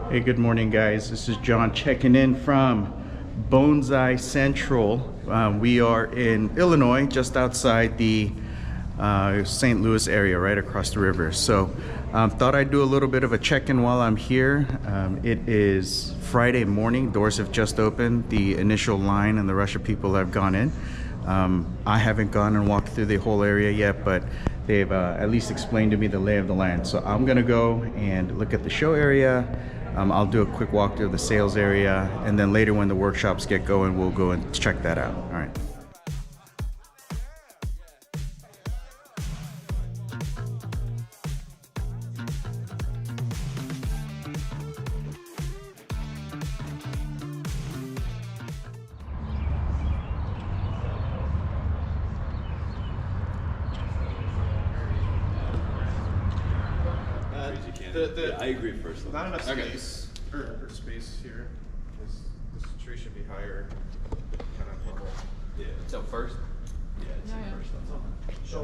Hey, good morning, guys. This is John checking in from Bonsai Central. We are in Illinois, just outside the St. Louis area, right across the river. So thought I'd do a little bit of a check-in while I'm here. It is Friday morning. Doors have just opened. The initial line and the rush of people have gone in. I haven't gone and walked through the whole area yet, but they've at least explained to me the lay of the land. So I'm gonna go and look at the show area. I'll do a quick walk through the sales area, and then later when the workshops get going, we'll go and check that out. All right. I agree personally. Not enough space, or space here. This tree should be higher, kind of level. Yeah. So first? Yeah, it's in first. That's all. So,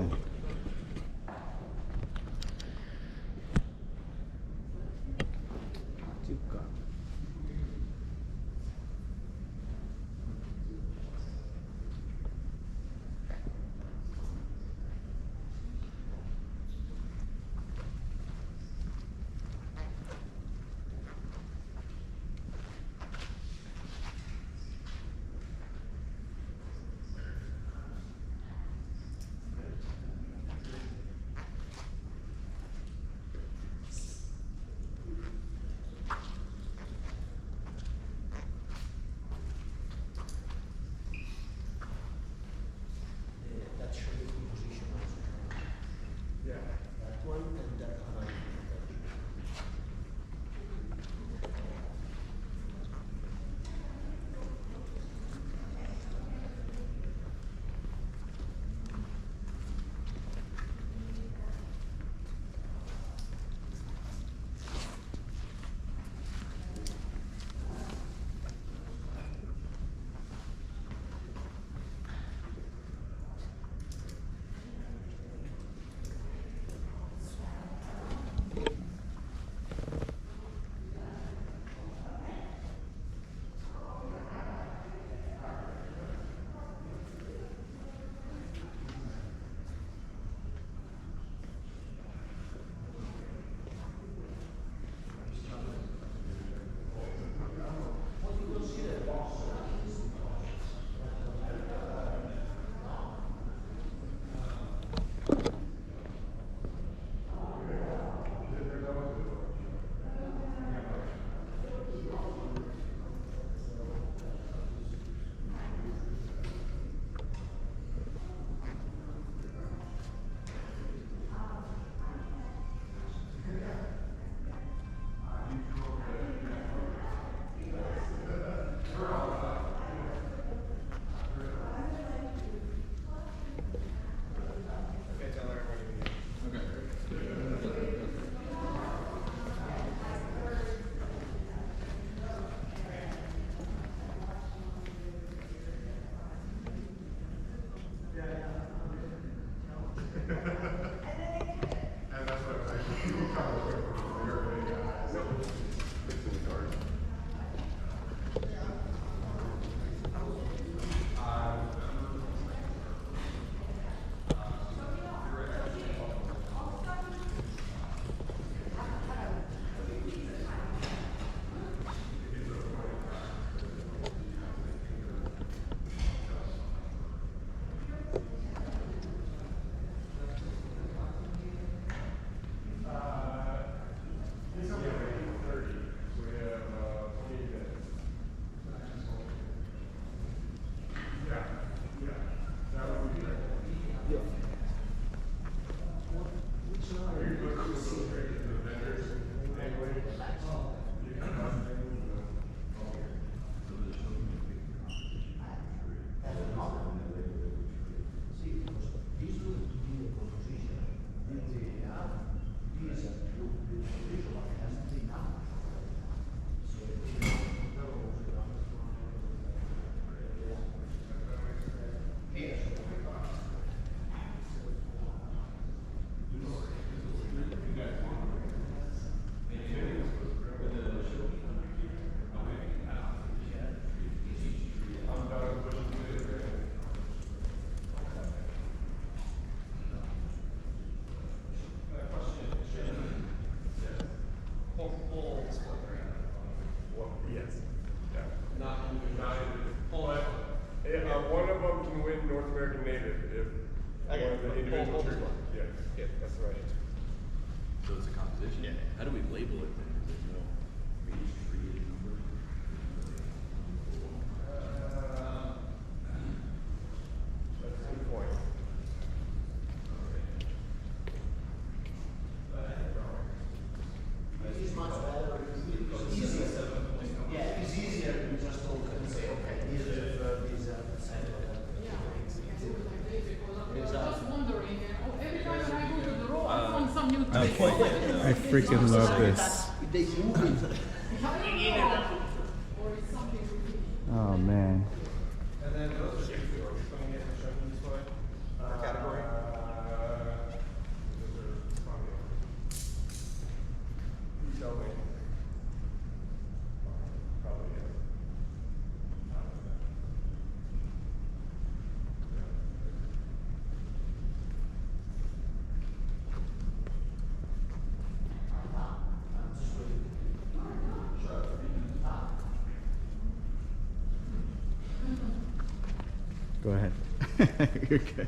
okay, tell everybody we need. individual tree. Yeah, that's the right answer. So it's a composition? Yeah. How do we label it then? There's no created number? That's a good point. It's much better. It's easier. Yeah, it's easier to just talk and say, okay, these are these are the same. I was just wondering, every time I go to the row, I find some new trick. I freaking love this. They move it. Or it's something repeating. Oh man. And then those are two for putting it in the shoving display category. Those are probably shelving. Probably, yeah. Go ahead. You're good.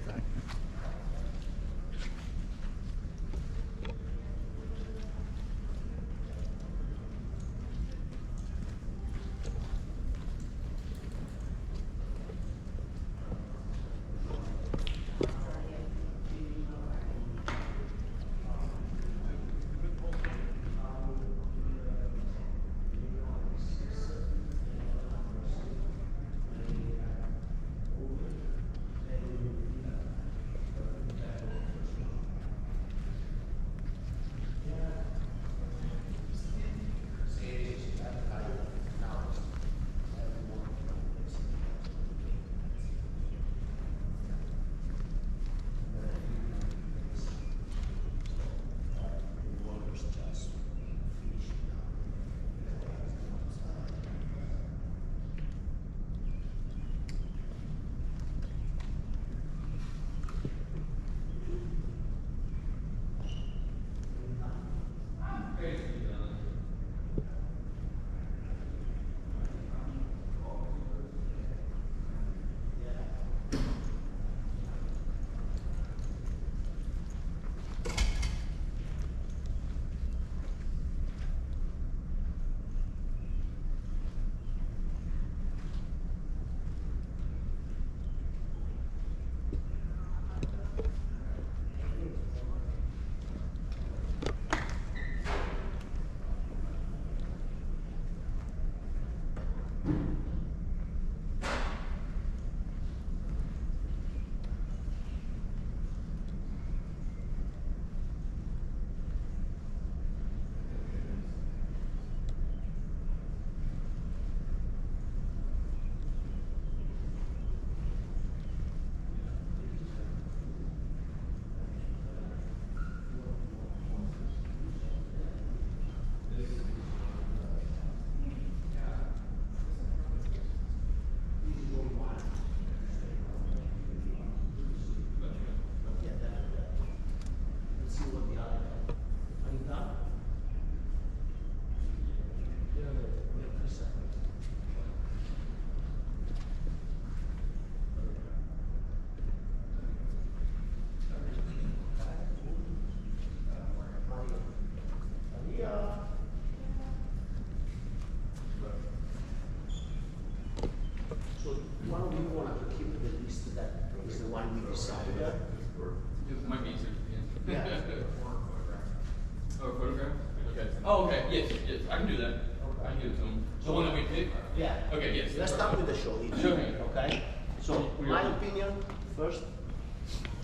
Oh, okay. Yes, yes. I can do that. I can give it to him. The one that we picked? Yeah. Okay, yes. Let's start with the show. Show me. Okay. So my opinion first,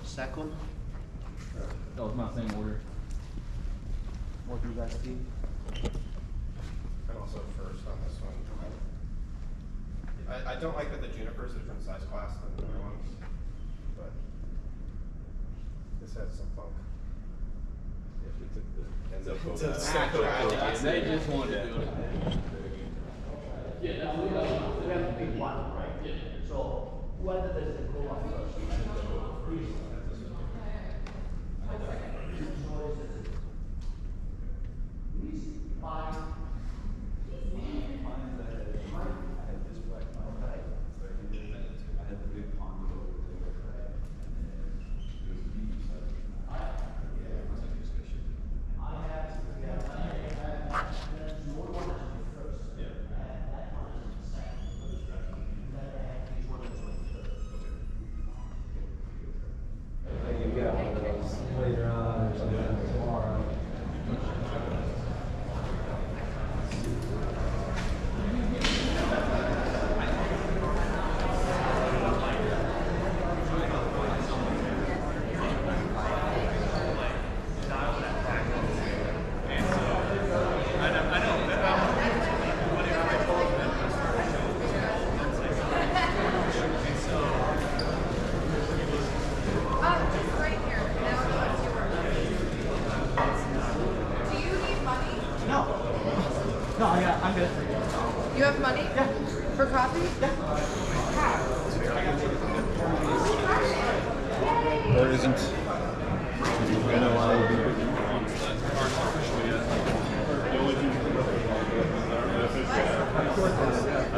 second. That was my same order. What do you guys think? And also first on this one. I don't like that the juniper is a different size class than the other ones, but this has some funk. They just wanted to do it. Yeah, that's We have to pick one, right? Yeah. So whether there's a go up first. Five. No, yeah, I'm good. You have money? Yeah. For coffee? Or isn't.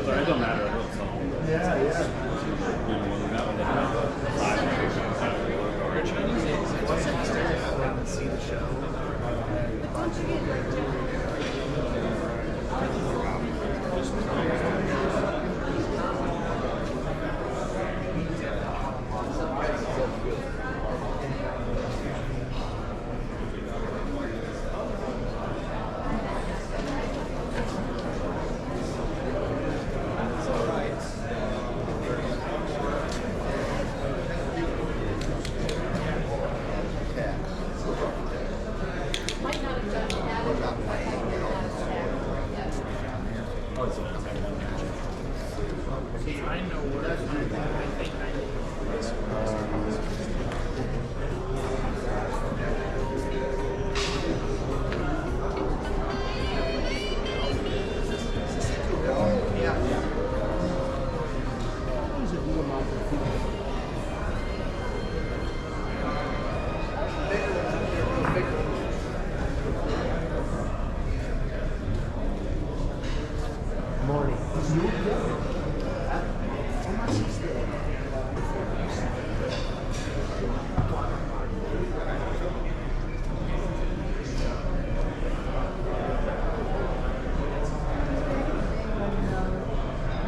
It don't matter. Yeah, yeah. See the show. Don't you get like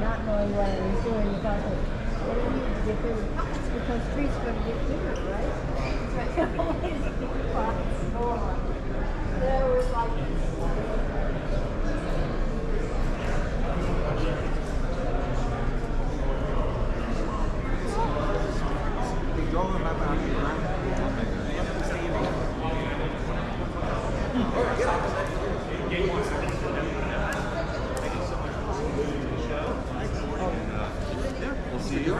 not knowing what I was doing, you thought that what do you need to get bigger pockets because trees going to get bigger, right? Always big pockets smaller. There was like We'll see you. I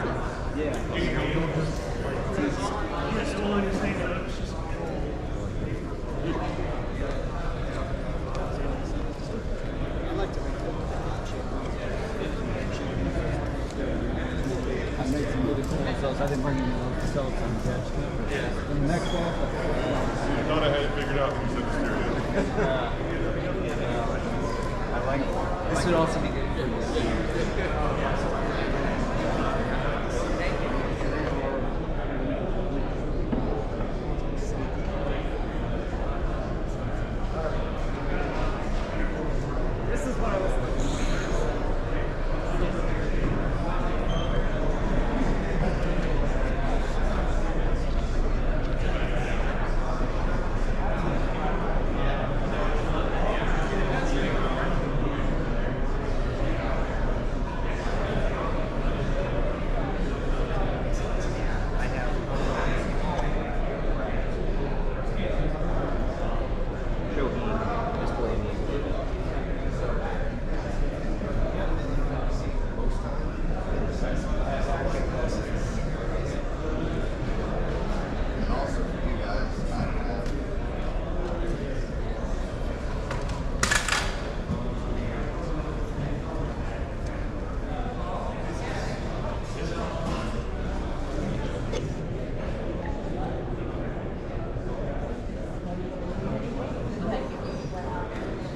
made some really cool results. I didn't bring any of those to sell some catch. Yeah. And the next one. I thought I had it figured out when you said the stereo. I like it. This would also be good. this is what I was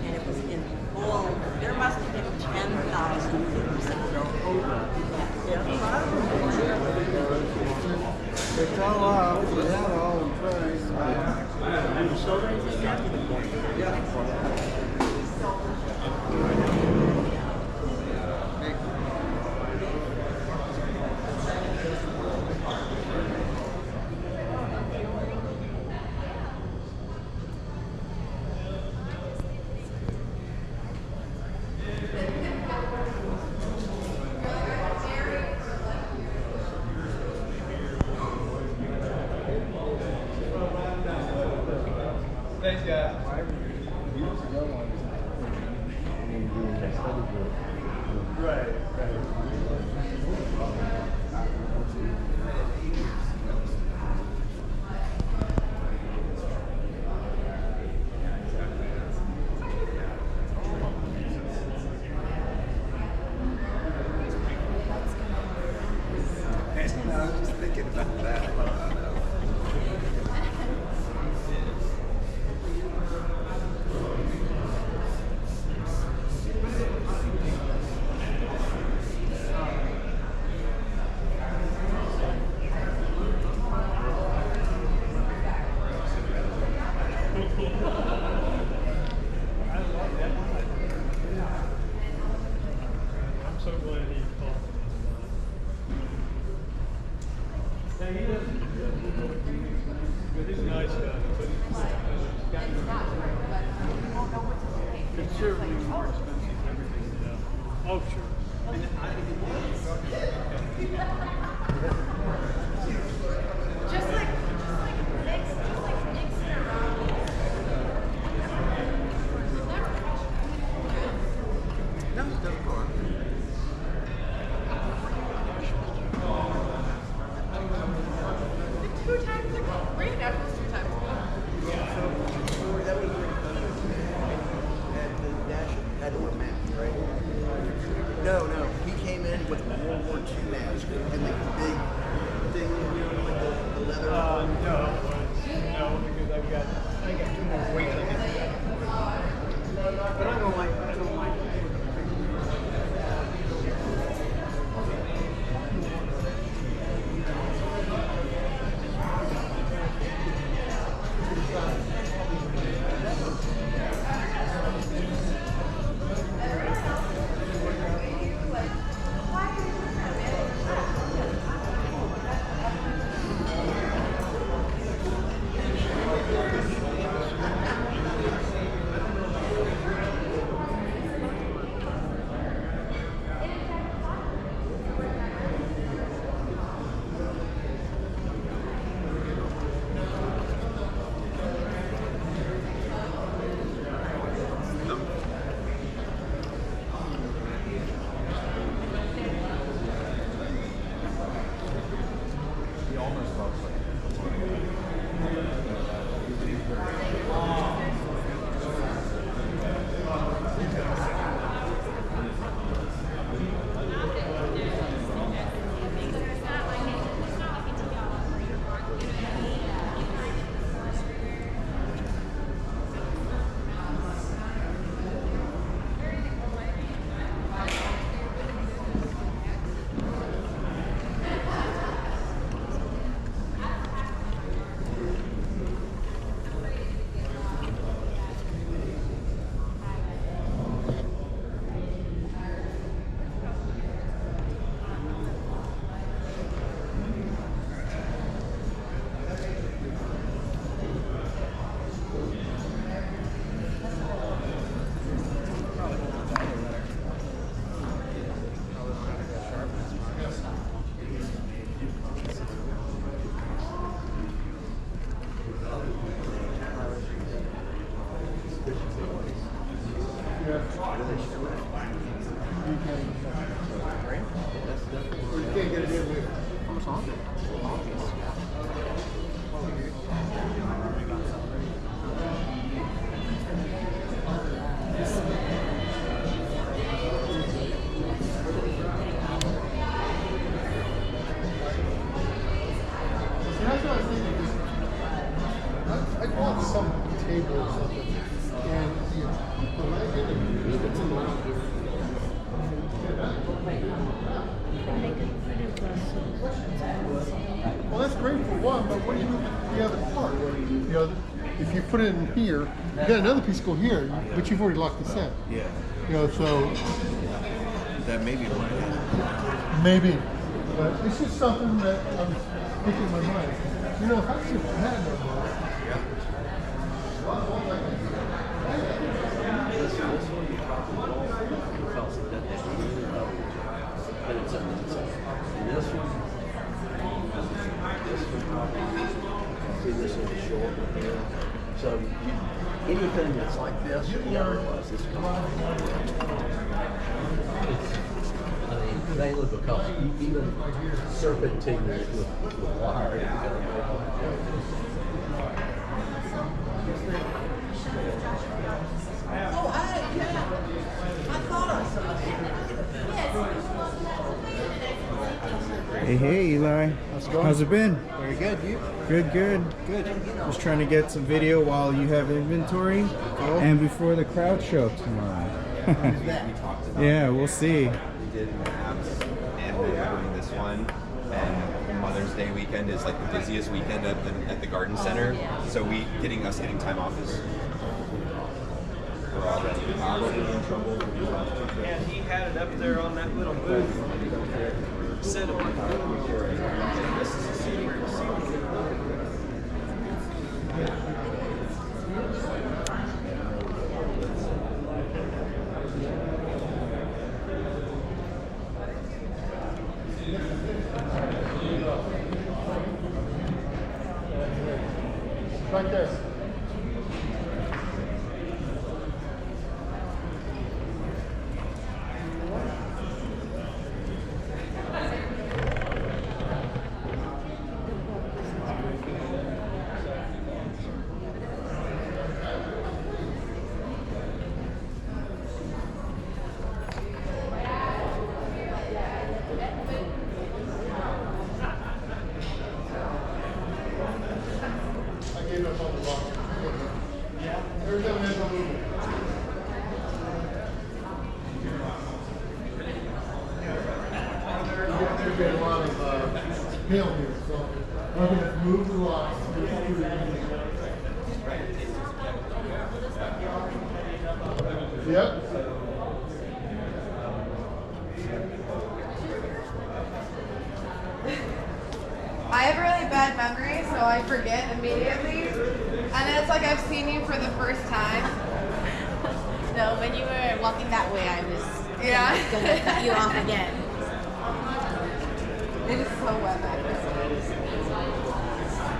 and it was in full. There must have been 10,000 groups that were over. It's all out. We had it all in place. Thanks, guys. Right, Oh, sure. Just like mix it around. No, it doesn't go on. Two times ago. Green apples 2 times ago. That was at the Nash had a map, right? No. He came in with a World War II mask and like the big thing, you know, like the leather. No, because I got 2 more weeks. But I don't like it. I bought some table or something, and when I get it, it's a lot. Well, that's great for one, but what do you do with the other part? You know, if you put it in here, you got another piece go here, but you've already locked this in. Yeah. You know, so That may be what it is. maybe, but it's just something that I'm thinking in my mind. You know, if I should have no more. This one you probably felt that they but it's up to itself. And this one probably, see this one is short here. So anything that's like this, otherwise this I mean, mainly because even serpentine with wire, you gotta Oh, I thought I saw it. Hey, Eli. How's it going? How's it been? Very good. You? Good, good. Good. Just trying to get some video while you have inventory and before the crowd show tomorrow. Yeah, we'll see. We did maps, and then we're doing this one. And Mother's Day weekend is like the busiest weekend at the garden center. So getting time off is we're already probably in trouble. And he had it up there on that little booth. Said it was this is a secret. right there. I gave up on the rock. Every time there's a movement. There's been a lot of hail here, so I'm going to move the rocks. Yep. I have a really bad memory, so I forget immediately. And then it's like I've seen you for the first time. No, when you were walking that way, I was gonna cut you off again. It is so wet back here.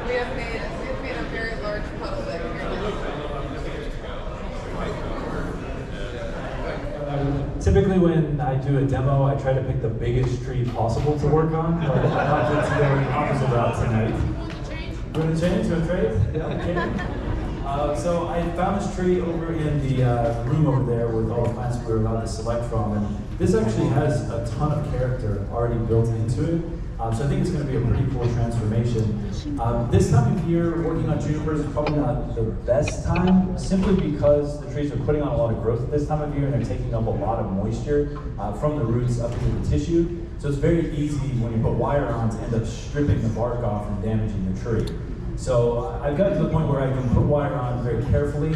We've made a very large puddle back here. Typically when I do a demo, I try to pick the biggest tree possible to work on, but I opted to go the opposite route tonight. You want to change to a trade? Yeah, okay. So I found this tree over in the room over there with all the plants we were allowed to select from, and this actually has a ton of character already built into it. So I think it's going to be a pretty cool transformation. This time of year, working on junipers is probably not the best time, simply because the trees are putting on a lot of growth at this time of year and they're taking up a lot of moisture from the roots up into the tissue. So it's very easy when you put wire on to end up stripping the bark off and damaging the tree. So I've gotten to the point where I can put wire on very carefully,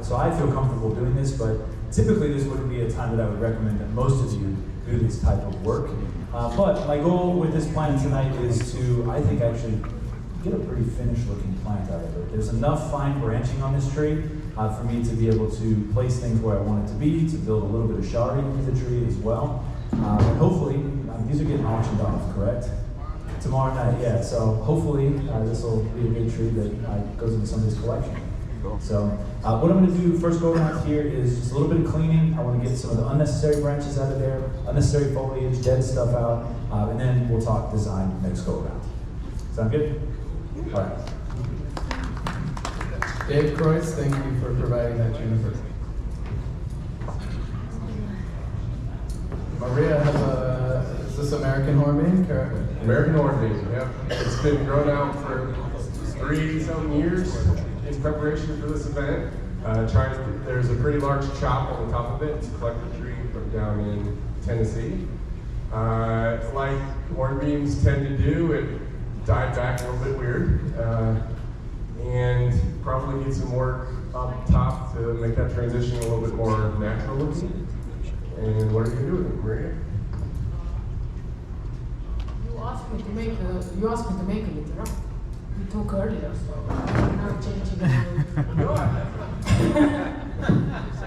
so I feel comfortable doing this, but typically this wouldn't be a time that I would recommend that most of you do this type of work. But my goal with this plant tonight is to, I think, actually get a pretty finished looking plant out of it. There's enough fine branching on this tree for me to be able to place things where I want it to be, to build a little bit of sharding into the tree as well. And hopefully, these are getting auctioned off, correct? Tomorrow night, yeah. So hopefully this will be a good tree that goes into somebody's collection. So what I'm going to do first go around here is just a little bit of cleaning. I want to get some of the unnecessary branches out of there, unnecessary foliage, dead stuff out, and then we'll talk design next go around. Sound good? All right. Dave Croix, thank you for providing that juniper. Maria has is this American hornbeam? American hornbeam, yeah. It's been grown out for 3-some years in preparation for this event. There's a pretty large chop on the top of it. It's a collector tree from down in Tennessee. Like hornbeams tend to do, it died back a little bit weird. And probably need some work up top to make that transition a little bit more natural looking. And what are you going to do with it, Maria? You asked me to make a literal. We talked earlier, so I'm not changing the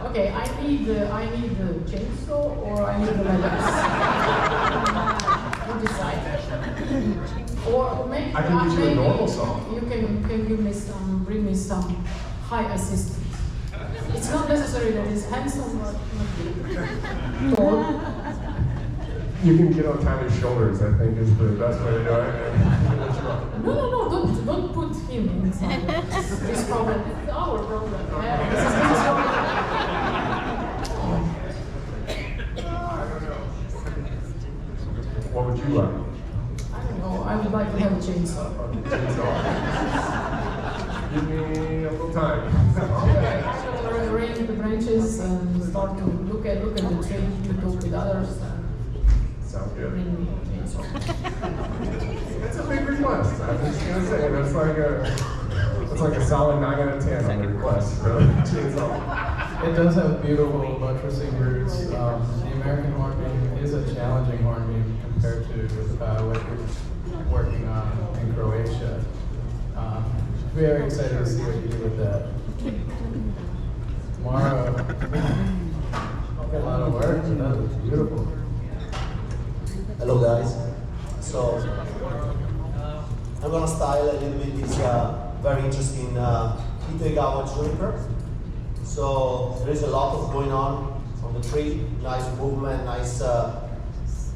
Okay, I need the chainsaw or I need the letters. You decide. Or maybe I can give you a normal saw. You can bring me some high assistance. It's not necessary that it's handsome, but tall. You can get on Tiny's shoulders, I think, is the best way to do it. No, don't put him inside. This problem is our problem. Yeah, this is his problem. What would you like? I don't know. I would like to have a chainsaw. Give me a little time. Okay, I will arrange the branches and start to look at the tree, you talk with others. Sounds good. Bring me a chainsaw. It's a big request. I'm just gonna say that's like a solid 9 out of 10 on the request for chainsaw. It does have beautiful buttressing roots. The American hornbeam is a challenging hornbeam compared to what you're working on in Croatia. Very excited to see what you do with that. Tomorrow, a lot of work, and that was beautiful. Hello guys. So I'm gonna style a little bit this very interesting Itoigawa juniper. So there is a lot of going on the tree, nice movement, nice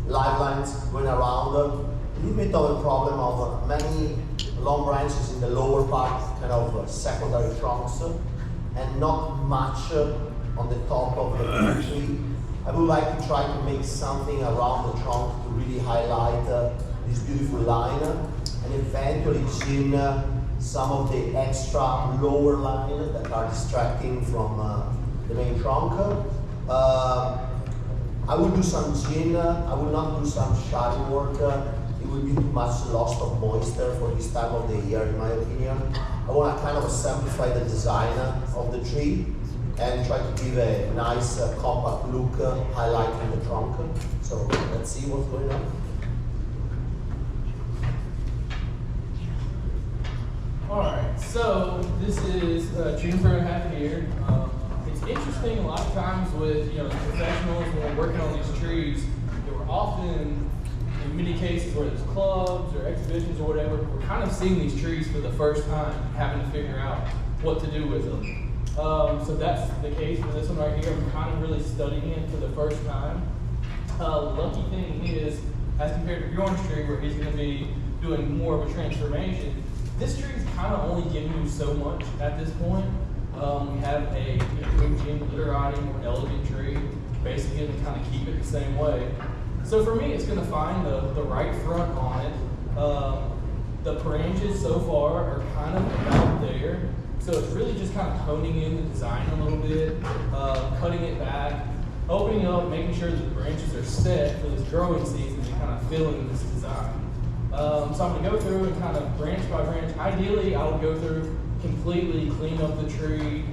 live lines going around. A little bit of a problem of many long branches in the lower part, kind of secondary trunks, and not much on the top of the tree. I would like to try to make something around the trunk to really highlight this beautiful line, and eventually chin some of the extra lower lines that are distracting from the main trunk. I will do some chin, I will not do some shading work. It will be too much loss of moisture for this time of the year, in my opinion. I want to kind of simplify the design of the tree and try to give a nice compact look, highlighting the trunk. So let's see what's going on. Alright, so this is juniper I have here. It's interesting a lot of times with professionals when we're working on these trees, we're often, in many cases where there's clubs or exhibitions or whatever, we're kind of seeing these trees for the first time, having to figure out what to do with them. So that's the case for this one right here. I'm kind of really studying it for the first time. The lucky thing is, as compared to Bjorn's tree where he's going to be doing more of a transformation, this tree is kind of only giving you so much at this point. We have a literati, more elegant tree, basically to kind of keep it the same way. So for me, it's going to find the right front on it. The branches so far are kind of about there. So it's really just kind of honing in the design a little bit, cutting it back, opening up, making sure that the branches are set for this growing season and kind of filling this design. So I'm going to go through and kind of branch by branch. Ideally, I would go through, completely clean up the tree,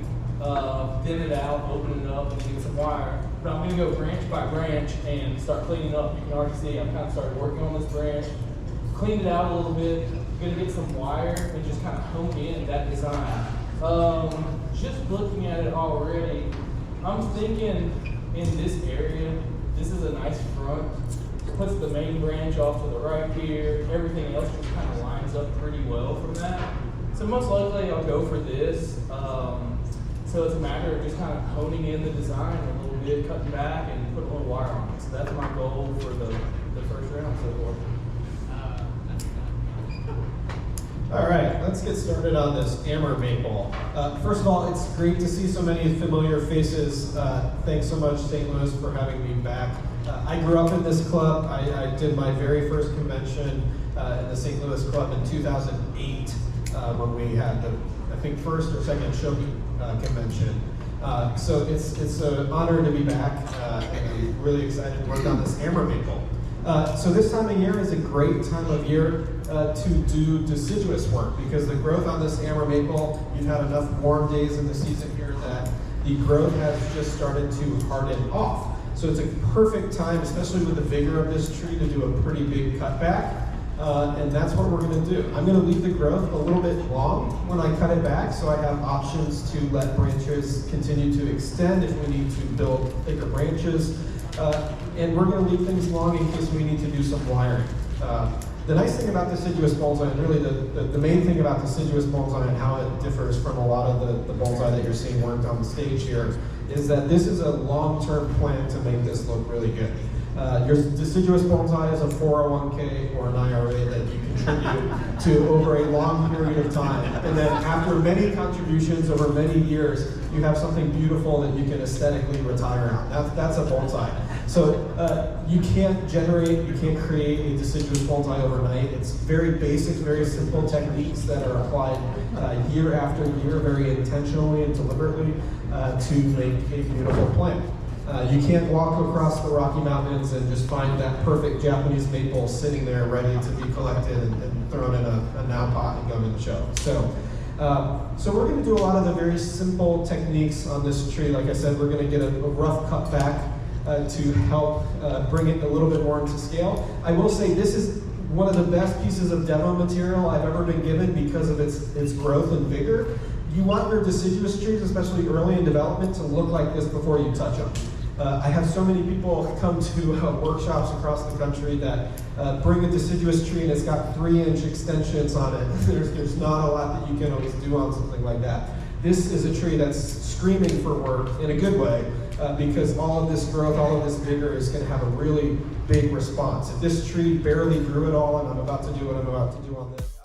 thin it out, open it up, and get some wire. But I'm going to go branch by branch and start cleaning up. You can already see I've kind of started working on this branch, cleaned it out a little bit. I'm going to get some wire and just kind of hone in that design. Just looking at it already, I'm thinking in this area, this is a nice front. Puts the main branch off to the right here. Everything else just kind of lines up pretty well from that. So most likely I'll go for this. So it's a matter of just kind of honing in the design a little bit, cutting back, and putting a little wire on it. So that's my goal for the first round so far. All right, let's get started on this Amber Maple. First of all, it's great to see so many familiar faces. Thanks so much, St. Louis, for having me back. I grew up in this club. I did my very first convention in the St. Louis Club in 2008 when we had the, I think, first or second Shogi convention. So it's an honor to be back, and I'm really excited to work on this Amber Maple. So this time of year is a great time of year to do deciduous work because the growth on this Amber Maple, you've had enough warm days in the season here that the growth has just started to harden off. So it's a perfect time, especially with the vigor of this tree, to do a pretty big cutback. And that's what we're going to do. I'm going to leave the growth a little bit long when I cut it back, so I have options to let branches continue to extend if we need to build thicker branches. And we're going to leave things long in case we need to do some wiring. The nice thing about Deciduous bonsai, and really the main thing about Deciduous bonsai and how it differs from a lot of the bonsai that you're seeing worked on the stage here, is that this is a long-term plan to make this look really good. Your Deciduous bonsai is a 401k or an IRA that you contribute to over a long period of time. And then after many contributions over many years, you have something beautiful that you can aesthetically retire on. That's a bonsai. So you can't create a deciduous bonsai overnight. It's very basic, very simple techniques that are applied year after year, very intentionally and deliberately to make a beautiful plant. You can't walk across the Rocky Mountains and just find that perfect Japanese maple sitting there ready to be collected and thrown in a now pot and go to the show. So we're going to do a lot of the very simple techniques on this tree. Like I said, we're going to get a rough cut back to help bring it a little bit more into scale. I will say this is one of the best pieces of demo material I've ever been given because of its growth and vigor. You want your deciduous trees, especially early in development, to look like this before you touch them. I have so many people come to workshops across the country that bring a deciduous tree and it's got 3-inch extensions on it. There's not a lot that you can always do on something like that. This is a tree that's screaming for work in a good way because all of this growth, all of this vigor is going to have a really big response. If this tree barely grew at all, and I'm about to do what I'm about to do on this,